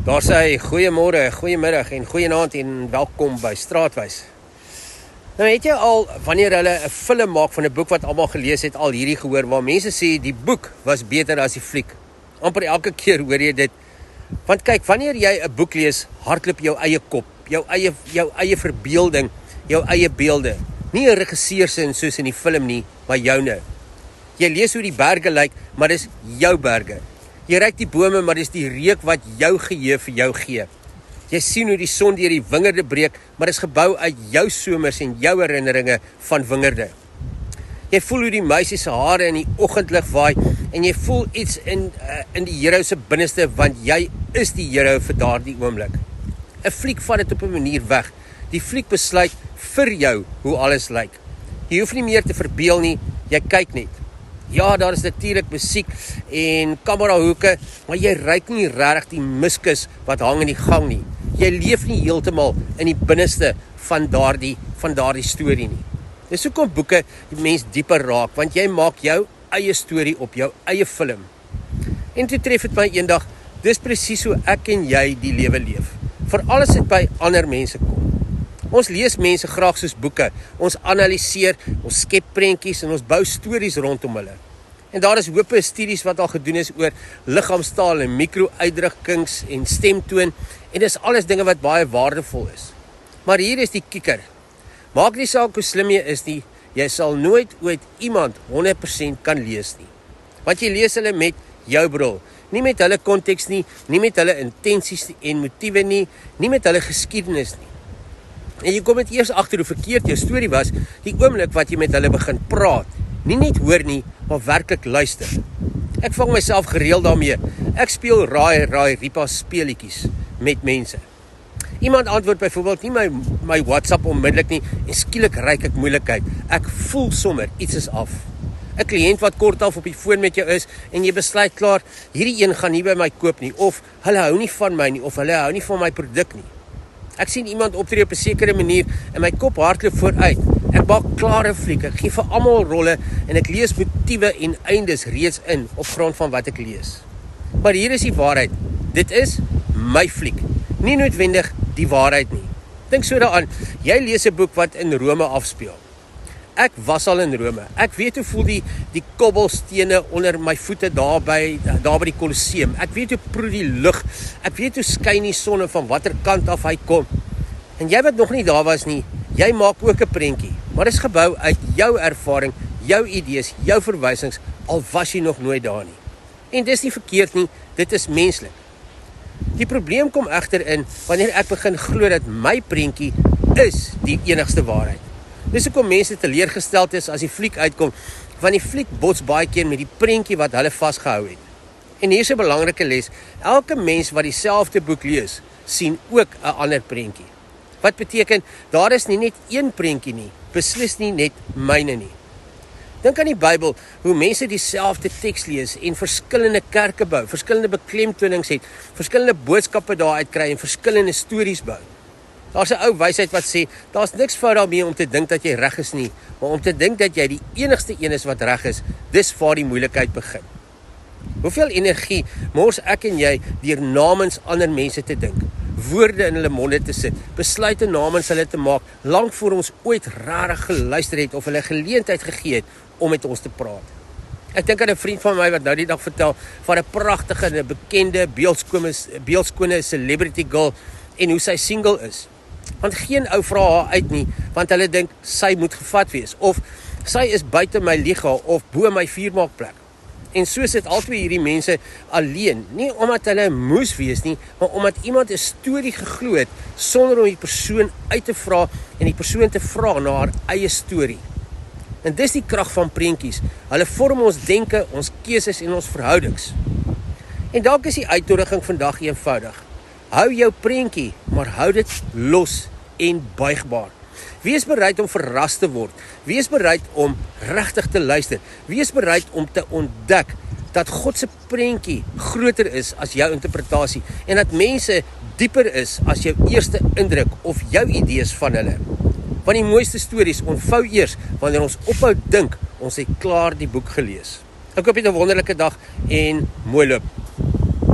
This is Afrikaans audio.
Daar sê hy, goeiemôre, goeiemiddag en goeienaand en welkom by Straatwys. Nou het jy al, wanneer hulle 'n film maak van 'n boek wat almal gelees het, al hierdie gehoor, waar mense sê die boek was beter as die fliek. Amper elke keer hoor jy dit. Want kyk, wanneer jy 'n boek lees, hardloop jou eie kop, jou eie verbeelding, jou eie beelde. Nie 'n regisseur se soos in die film nie, maar joune. Jy lees hoe die berge lyk, maar dis jou berge. Jy ryk die bome, maar dis die reuk wat jou geheue vir jou gee. Jy sien hoe die son deur die wingerde breek, maar dis gebou uit jou somers en jou herinneringe van wingerde. Jy voel hoe die meisie se hare in die oggendlig waai en jy voel iets in die hero se binneste, want jy is die hero vir daardie oomblik. 'n Fliek vat dit op 'n manier weg. Die fliek besluit vir jou hoe alles lyk. Jy hoef nie meer te verbeel nie, jy kyk net. Ja, daar is natuurlik musiek en kamerahoeke, maar jy ruik nie regtig die miskus wat hang in die gang nie. Jy leef nie heeltemal in die binneste van daardie storie nie. Dis hoekom boeke die mens dieper raak, want jy maak jou eie storie op jou eie film. En toe tref dit my eendag, dis presies hoe ek en jy die lewe leef. Veral as dit by ander mense kom. Ons lees mense graag soos boeke, ons analiseer, ons skep prentjies en ons bou stories rondom hulle. En daar is hope studies wat al gedoen is oor liggaamstaal en mikro-uitdrukkings en stemtoon, en dis alles dinge wat baie waardevol is. Maar hier is die kikker. Maak nie saak hoe slim jy is nie, jy sal nooit ooit iemand 100% kan lees nie. Want jy lees hulle met jou bril, nie met hulle konteks nie, nie met hulle intensies en motiewe nie, nie met hulle geskiedenis nie. En jy kom dit eers agter hoe verkeerd jou storie was, die oomblik wat jy met hulle begin praat. Nie net hoor nie, maar werklik luister. Ek vang myself gereeld daarmee. Ek speel raai ripa speletjies met mense. Iemand antwoord byvoorbeeld nie my WhatsApp onmiddellik nie, en skielik ryk ek moeilikheid. Ek voel sommer iets is af. 'n Kliënt wat kortaf op die foon met jou is, en jy besluit klaar, hierdie een gaan nie by my koop nie, of hulle hou nie van my nie, of hulle hou nie van my produk nie. Ek sien iemand optree op 'n sekere manier en my kop hardloop vooruit. Ek maak klare fliek, ek gee vir almal rolle en ek lees motiewe en eindes reeds in op grond van wat ek lees. Maar hier is die waarheid. Dit is my fliek, nie noodwendig die waarheid nie. Dink so daaraan, jy lees 'n boek wat in Rome afspeel. Ek was al in Rome. Ek weet hoe voel die kobbelstene onder my voete daar by die Colosseum. Ek weet hoe proe die lug. Ek weet hoe skyn die sonne van watter kant af hy kom. En jy wat nog nie daar was nie, jy maak ook 'n prentjie. Maar dit is gebou uit jou ervaring, jou idees, jou verwysings, al was jy nog nooit daar nie. En dis nie verkeerd nie, dit is menslik. Die probleem kom egter in wanneer ek begin glo dat my prentjie is die enigste waarheid. Dis hoekom mense teleurgesteld is as die fliek uitkom, want die fliek bots baie keer met die prentjie wat hulle vasgehou het. En hier is 'n belangrike les, elke mens wat dieselfde boek lees, sien ook 'n ander prentjie. Wat beteken, daar is nie net een prentjie nie, beslis nie net myne nie. Dink aan die Bybel, hoe mense dieselfde teks lees en verskillende kerke bou, verskillende beklemtonings het, verskillende boodskappe daaruit kry en verskillende stories bou. Daar's 'n ou wysheid wat sê, daar's niks fout daarmee om te dink dat jy reg is nie, maar om te dink dat jy die enigste een is wat reg is, dis waar die moeilikheid begin. Hoeveel energie mors ek en jy deur namens ander mense te dink, woorde in hulle monde te sit, besluite namens hulle te maak, lank voor ons ooit rarig geluister het of hulle geleentheid gegee het om met ons te praat. Ek dink aan 'n vriend van my wat nou die dag vertel van 'n pragtige en 'n bekende beeldskone celebrity girl en hoe sy single is. Want geen ou vra haar uit nie, want hulle dink sy moet gevat wees, of sy is buite my liga, of bo my vuurmaakplek. En so sit albei hierdie mense alleen, nie omdat hulle moes wees nie, maar omdat iemand 'n storie geglo het, sonder om die persoon uit te vra en die persoon te vra na haar eie storie. En dis die krag van prentjies, hulle vorm ons denke, ons keuses en ons verhoudings. En dalk is die uitnodiging vandag eenvoudig. Hou jou prentjie, maar hou dit los en buigbaar. Wees bereid om verras te word. Wees bereid om regtig te luister. Wees bereid om te ontdek dat God se prentjie groter is as jou interpretasie en dat mense dieper is as jou eerste indruk of jou idees van hulle. Want die mooiste stories ontvou eers wanneer ons ophou dink ons het klaar die boek gelees. Ek hoop jy 'n wonderlike dag en mooi loop.